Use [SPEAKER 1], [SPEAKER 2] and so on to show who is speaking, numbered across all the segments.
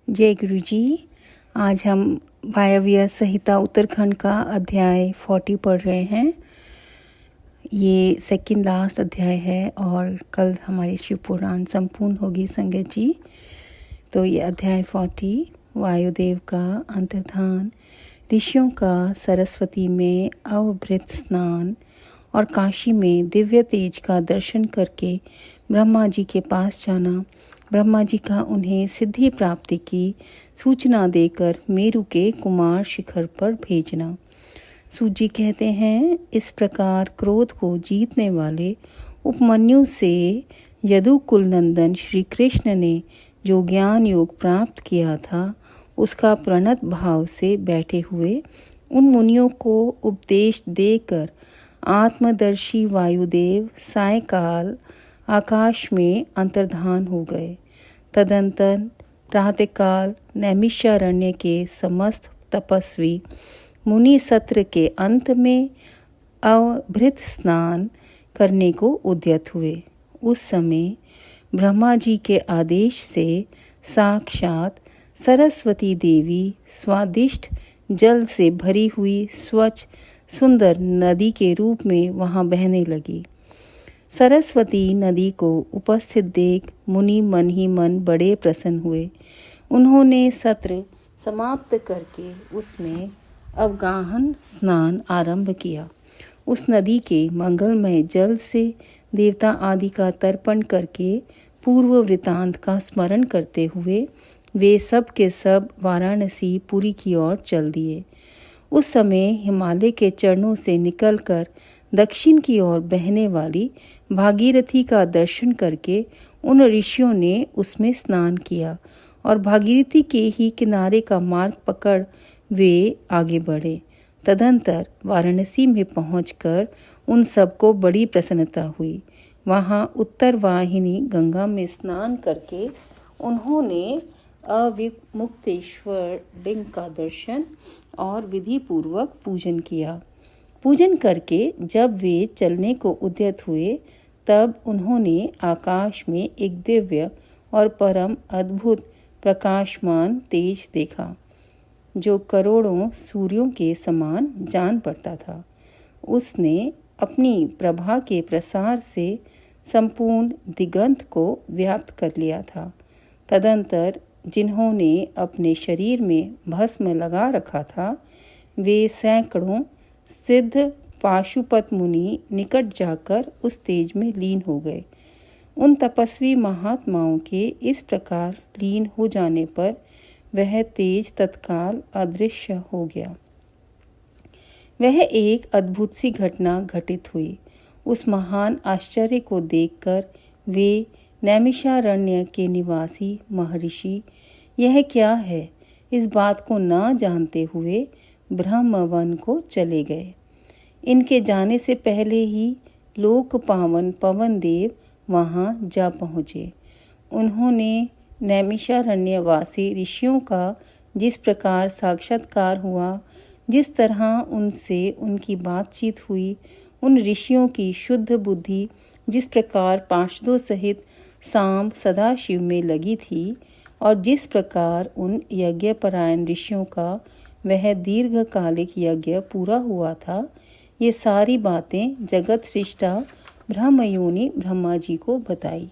[SPEAKER 1] जय गुरु जी। आज हम वायव्य संहिता उत्तरखंड का अध्याय 40 पढ़ रहे हैं। ये सेकंड लास्ट अध्याय है और कल हमारी शिव पुराण संपूर्ण होगी संगत जी। तो ये अध्याय 40 वायुदेव का अंतर्धान, ऋषियों का सरस्वती में अवभृत स्नान और काशी में दिव्य तेज का दर्शन करके ब्रह्मा जी के पास जाना, ब्रह्मा जी का उन्हें सिद्धि प्राप्ति की सूचना देकर मेरु के कुमार शिखर पर भेजना। सूत जी कहते हैं, इस प्रकार क्रोध को जीतने वाले उपमन्यु से यदुकुल नंदन श्री कृष्ण ने जो ज्ञान योग प्राप्त किया था, उसका प्रणत भाव से बैठे हुए उन मुनियों को उपदेश देकर आत्मदर्शी वायुदेव सायकाल आकाश में अंतर्धान हो गए। तदंतर प्रातःकाल नैमिषारण्य के समस्त तपस्वी मुनि सत्र के अंत में अवभृत स्नान करने को उद्यत हुए। उस समय ब्रह्मा जी के आदेश से साक्षात सरस्वती देवी स्वादिष्ट जल से भरी हुई स्वच्छ सुंदर नदी के रूप में वहां बहने लगी। सरस्वती नदी को उपस्थित देख मुनि मन ही मन बड़े प्रसन्न हुए। उन्होंने सत्र समाप्त करके उसमें अवगाहन स्नान आरंभ किया। उस नदी के मंगलमय जल से देवता आदि का तर्पण करके पूर्व वृतांत का स्मरण करते हुए वे सब के सब वाराणसी पुरी की ओर चल दिए। उस समय हिमालय के चरणों से निकलकर दक्षिण की ओर बहने वाली भागीरथी का दर्शन करके उन ऋषियों ने उसमें स्नान किया और भागीरथी के ही किनारे का मार्ग पकड़ वे आगे बढ़े। तदंतर वाराणसी में पहुंचकर उन सबको बड़ी प्रसन्नता हुई। वहां उत्तर वाहिनी गंगा में स्नान करके उन्होंने अविमुक्तेश्वर लिंग का दर्शन और विधि पूर्वक पूजन किया। पूजन करके जब वे चलने को उद्यत हुए, तब उन्होंने आकाश में एक दिव्य और परम अद्भुत प्रकाशमान तेज देखा, जो करोड़ों सूर्यों के समान जान पड़ता था। उसने अपनी प्रभा के प्रसार से संपूर्ण दिगंत को व्याप्त कर लिया था। तदंतर जिन्होंने अपने शरीर में भस्म लगा रखा था, वे सैकड़ों सिद्ध पाशुपत मुनि निकट जाकर उस तेज में लीन हो गए। उन तपस्वी महात्माओं के इस प्रकार लीन हो जाने पर वह तेज तत्काल अदृश्य हो गया। वह एक अद्भुत सी घटना घटित हुई। उस महान आश्चर्य को देखकर वे नैमिषारण्य के निवासी महर्षि यह क्या है, इस बात को न जानते हुए ब्रह्मवन को चले गए। इनके जाने से पहले ही लोक पावन पवन देव वहां जा पहुँचे। उन्होंने नैमिषारण्यवासी ऋषियों का जिस प्रकार साक्षात्कार हुआ, जिस तरह उनसे उनकी बातचीत हुई, उन ऋषियों की शुद्ध बुद्धि जिस प्रकार पार्षदों सहित सांब सदाशिव में लगी थी, और जिस प्रकार उन यज्ञपरायण ऋषियों का वह दीर्घकालिक यज्ञ पूरा हुआ था, ये सारी बातें जगत सृष्टा ब्रह्मयोनि ब्रह्मा जी को बताई।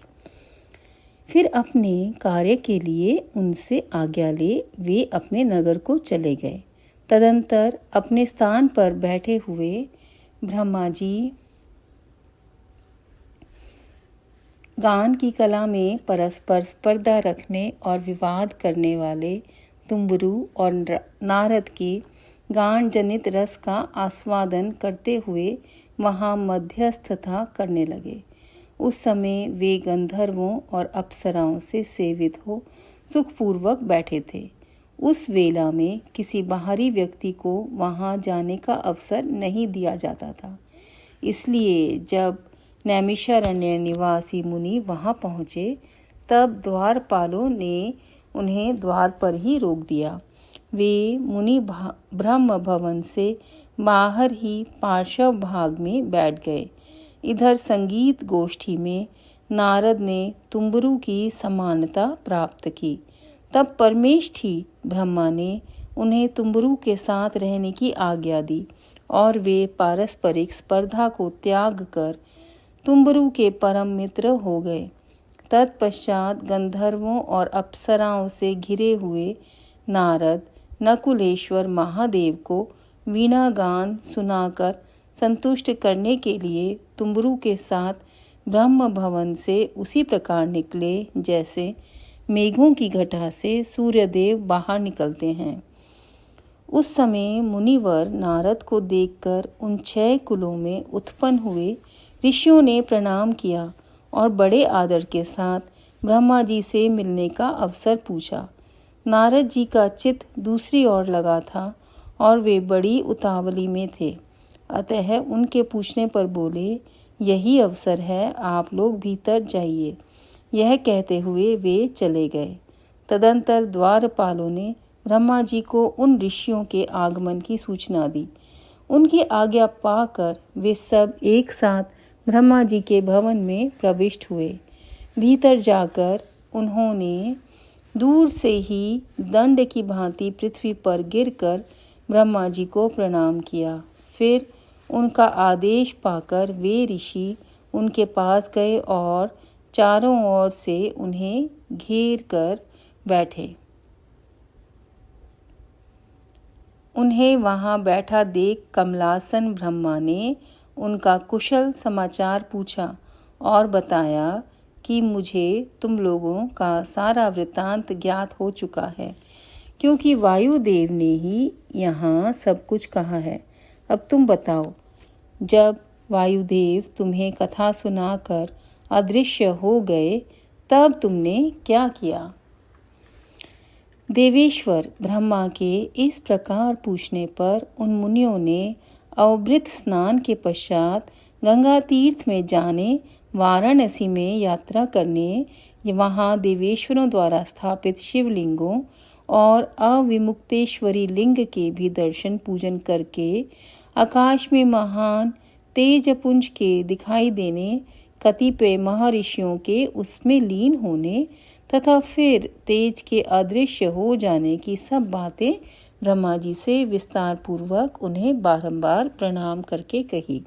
[SPEAKER 1] फिर अपने कार्य के लिए उनसे आज्ञा ले वे अपने नगर को चले गए। तदंतर अपने स्थान पर बैठे हुए ब्रह्मा जी गान की कला में परस्पर स्पर्धा रखने और विवाद करने वाले तुम्बरु और नारद के गान जनित रस का आस्वादन करते हुए वहां मध्यस्थता करने लगे। उस समय वे गंधर्वों और अप्सराओं से सेवित हो सुखपूर्वक बैठे थे। उस वेला में किसी बाहरी व्यक्ति को वहां जाने का अवसर नहीं दिया जाता था। इसलिए जब नैमिषारण्य निवासी मुनि वहां पहुंचे, तब द्वारपालों ने उन्हें द्वार पर ही रोक दिया। वे मुनि ब्रह्म भवन से बाहर ही पार्श्व भाग में बैठ गए। इधर संगीत गोष्ठी में नारद ने तुम्बरु की समानता प्राप्त की तब परमेष्ठी ब्रह्मा ने उन्हें तुम्बरु के साथ रहने की आज्ञा दी और वे पारस्परिक स्पर्धा को त्याग कर तुम्बरु के परम मित्र हो गए। तत्पश्चात गंधर्वों और अप्सराओं से घिरे हुए नारद नकुलेश्वर महादेव को वीणा गान सुनाकर संतुष्ट करने के लिए तुम्बरु के साथ ब्रह्म भवन से उसी प्रकार निकले जैसे मेघों की घटा से सूर्यदेव बाहर निकलते हैं। उस समय मुनिवर नारद को देखकर उन 6 कुलों में उत्पन्न हुए ऋषियों ने प्रणाम किया और बड़े आदर के साथ ब्रह्मा जी से मिलने का अवसर पूछा। नारद जी का चित्त दूसरी ओर लगा था और वे बड़ी उतावली में थे, अतः उनके पूछने पर बोले, यही अवसर है, आप लोग भीतर जाइए। यह कहते हुए वे चले गए। तदंतर द्वारपालों ने ब्रह्मा जी को उन ऋषियों के आगमन की सूचना दी। उनकी आज्ञा पाकर वे सब एक साथ ब्रह्मा जी के भवन में प्रविष्ट हुए। भीतर जाकर उन्होंने दूर से ही दंड की भांति पृथ्वी पर गिरकर ब्रह्मा जी को प्रणाम किया। फिर उनका आदेश पाकर वे ऋषि उनके पास गए और चारों ओर से उन्हें घेर कर बैठे। उन्हें वहां बैठा देख कमलासन ब्रह्मा ने उनका कुशल समाचार पूछा और बताया कि मुझे तुम लोगों का सारा वृत्तांत ज्ञात हो चुका है, क्योंकि वायुदेव ने ही यहाँ सब कुछ कहा है। अब तुम बताओ, जब वायुदेव तुम्हें कथा सुनाकर अदृश्य हो गए तब तुमने क्या किया? देवेश्वर ब्रह्मा के इस प्रकार पूछने पर उन मुनियों ने अवभृत स्नान के पश्चात गंगा तीर्थ में जाने, वाराणसी में यात्रा करने, वहाँ देवेश्वरों द्वारा स्थापित शिवलिंगों और अविमुक्तेश्वरी लिंग के भी दर्शन पूजन करके आकाश में महान तेजपुंज के दिखाई देने, कतिपय महर्षियों के उसमें लीन होने तथा फिर तेज के अदृश्य हो जाने की सब बातें ब्रह्मा जी से विस्तार पूर्वक उन्हें बारंबार प्रणाम करके कही।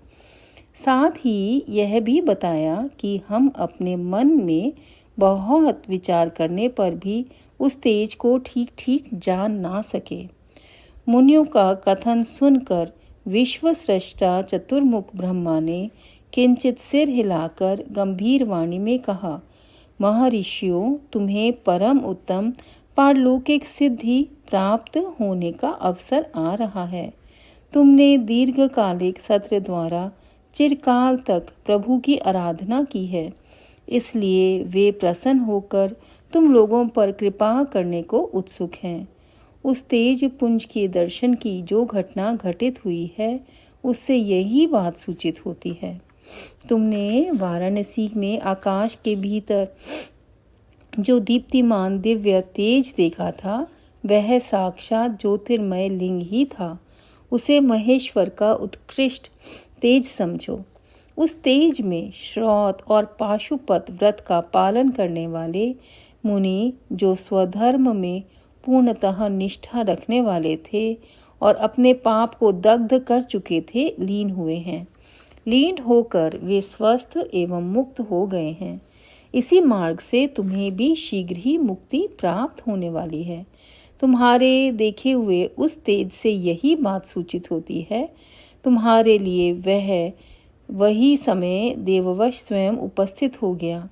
[SPEAKER 1] साथ ही यह भी बताया कि हम अपने मन में बहुत विचार करने पर भी उस तेज को ठीक ठीक जान ना सके। मुनियों का कथन सुनकर विश्वस्रष्टा चतुर्मुख ब्रह्मा ने किंचित सिर हिलाकर गंभीर वाणी में कहा, महर्षियों, तुम्हें परम उत्तम पारलौकिक सिद्धि प्राप्त होने का अवसर आ रहा है। तुमने दीर्घकालिक सत्र द्वारा चिरकाल तक प्रभु की आराधना की है, इसलिए वे प्रसन्न होकर तुम लोगों पर कृपा करने को उत्सुक हैं। उस तेज पुंज के दर्शन की जो घटना घटित हुई है, उससे यही बात सूचित होती है। तुमने वाराणसी में आकाश के भीतर जो दीप्तिमान दिव्य तेज देखा था, वह साक्षात ज्योतिर्मय लिंग ही था। उसे महेश्वर का उत्कृष्ट तेज समझो। उस तेज में श्रौत और पाशुपत व्रत का पालन करने वाले मुनि, जो स्वधर्म में पूर्णतः निष्ठा रखने वाले थे और अपने पाप को दग्ध कर चुके थे, लीन हुए हैं। लीन होकर वे स्वस्थ एवं मुक्त हो गए हैं। इसी मार्ग से तुम्हें भी शीघ्र ही मुक्ति प्राप्त होने वाली है। तुम्हारे देखे हुए उस तेज से यही बात सूचित होती है। तुम्हारे लिए वही समय देववश स्वयं उपस्थित हो गया।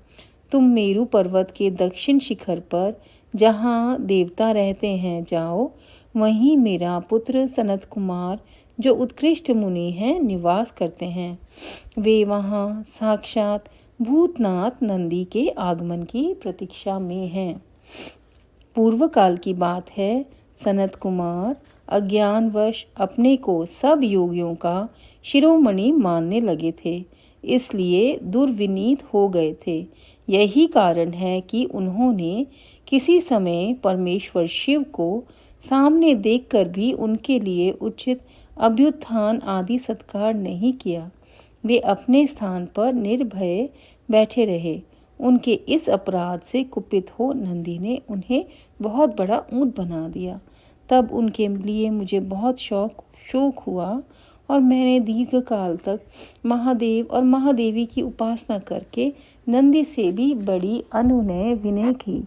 [SPEAKER 1] तुम मेरु पर्वत के दक्षिण शिखर पर, जहाँ देवता रहते हैं, जाओ। वहीं मेरा पुत्र सनत कुमार, जो उत्कृष्ट मुनि हैं, निवास करते हैं। वे वहाँ साक्षात भूतनाथ नंदी के आगमन की प्रतीक्षा में हैं। पूर्व काल की बात है, सनत कुमार अज्ञानवश अपने को सब योगियों का शिरोमणि मानने लगे थे, इसलिए दुर्विनीत हो गए थे। यही कारण है कि उन्होंने किसी समय परमेश्वर शिव को सामने देखकर भी उनके लिए उचित अभ्युत्थान आदि सत्कार नहीं किया। वे अपने स्थान पर निर्भय बैठे रहे। उनके इस अपराध से कुपित हो नंदी ने उन्हें बहुत बड़ा ऊंट बना दिया। तब उनके लिए मुझे बहुत शोक हुआ और मैंने दीर्घ काल तक महादेव और महादेवी की उपासना करके नंदी से भी बड़ी अनुनय विनय की।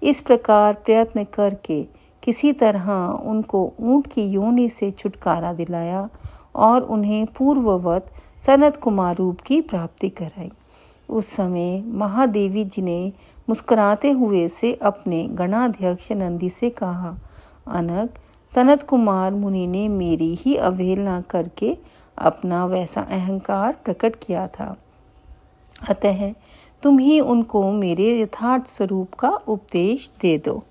[SPEAKER 1] इस प्रकार प्रयत्न करके किसी तरह उनको ऊंट की योनि से छुटकारा दिलाया और उन्हें पूर्ववत सनत कुमार रूप की प्राप्ति कराई। उस समय महादेवी जी ने मुस्कुराते हुए से अपने गणाध्यक्ष नंदी से कहा, अनग, सनत कुमार मुनि ने मेरी ही अवहेलना करके अपना वैसा अहंकार प्रकट किया था। अतः तुम ही उनको मेरे यथार्थ स्वरूप का उपदेश दे दो।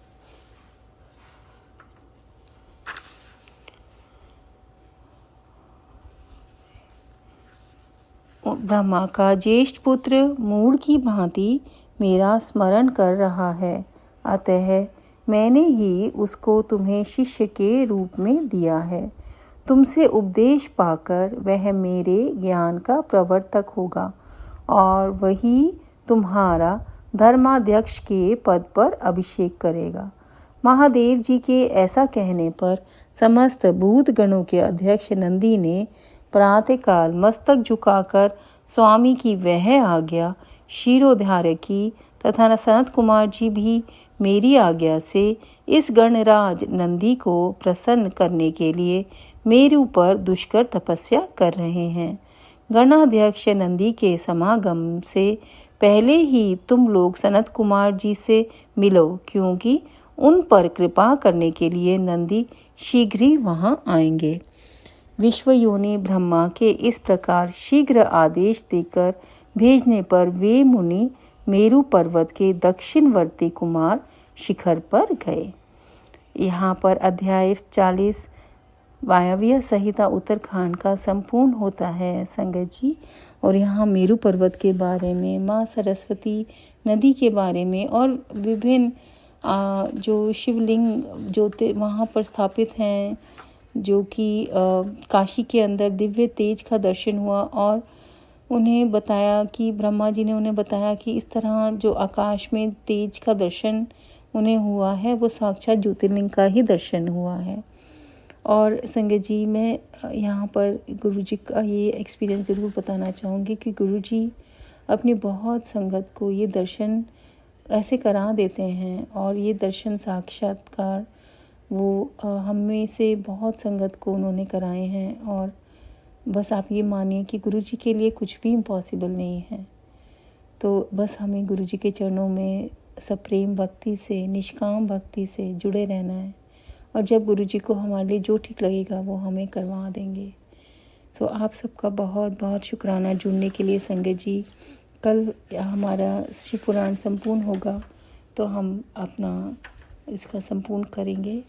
[SPEAKER 1] ब्रह्मा का ज्येष्ठ पुत्र मूढ़ की भांति मेरा स्मरण कर रहा है, अतः मैंने ही उसको तुम्हें शिष्य के रूप में दिया है। तुमसे उपदेश पाकर वह मेरे ज्ञान का प्रवर्तक होगा और वही तुम्हारा धर्माध्यक्ष के पद पर अभिषेक करेगा। महादेव जी के ऐसा कहने पर समस्त भूत गणों के अध्यक्ष नंदी ने प्रातःकाल मस्तक झुकाकर स्वामी की वह आज्ञा शिरोधार्य की तथा सनत कुमार जी भी मेरी आज्ञा से इस गणराज नंदी को प्रसन्न करने के लिए मेरे ऊपर दुष्कर तपस्या कर रहे हैं। गणाध्यक्ष नंदी के समागम से पहले ही तुम लोग सनत कुमार जी से मिलो, क्योंकि उन पर कृपा करने के लिए नंदी शीघ्र ही वहां आएंगे। विश्वयोनि ब्रह्मा के इस प्रकार शीघ्र आदेश देकर भेजने पर वे मुनि मेरु पर्वत के दक्षिणवर्ती कुमार शिखर पर गए। यहाँ पर अध्याय 40 वायव्य संहिता उत्तरखंड का संपूर्ण होता है संगत जी। और यहाँ मेरु पर्वत के बारे में, माँ सरस्वती नदी के बारे में और विभिन्न जो शिवलिंग जो वहाँ पर स्थापित हैं, जो कि काशी के अंदर दिव्य तेज का दर्शन हुआ और उन्हें बताया कि ब्रह्मा जी ने उन्हें बताया कि इस तरह जो आकाश में तेज का दर्शन उन्हें हुआ है वो साक्षात ज्योतिर्लिंग का ही दर्शन हुआ है। और संगत जी, मैं यहाँ पर गुरुजी का ये एक्सपीरियंस ज़रूर बताना चाहूँगी कि गुरुजी अपनी बहुत संगत को ये दर्शन ऐसे करा देते हैं और ये दर्शन साक्षात्कार वो हम में से बहुत संगत को उन्होंने कराए हैं। और बस आप ये मानिए कि गुरुजी के लिए कुछ भी इम्पॉसिबल नहीं है। तो बस हमें गुरुजी के चरणों में सप्रेम भक्ति से, निष्काम भक्ति से जुड़े रहना है और जब गुरुजी को हमारे लिए जो ठीक लगेगा वो हमें करवा देंगे। सो आप सबका बहुत बहुत शुक्राना जुड़ने के लिए संगत जी। कल हमारा शिव पुराण संपूर्ण होगा तो हम अपना इसका संपूर्ण करेंगे।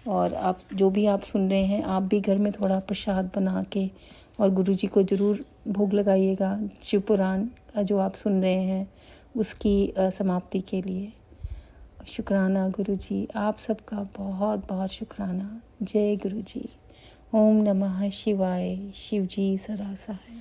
[SPEAKER 1] और आप जो भी आप सुन रहे हैं, आप भी घर में थोड़ा प्रसाद बना के और गुरुजी को ज़रूर भोग लगाइएगा शिव पुराण का जो आप सुन रहे हैं उसकी समाप्ति के लिए। शुक्राना गुरुजी, आप सबका बहुत बहुत शुक्राना। जय गुरुजी। ओम नमः शिवाय। शिव जी सदा सहाय।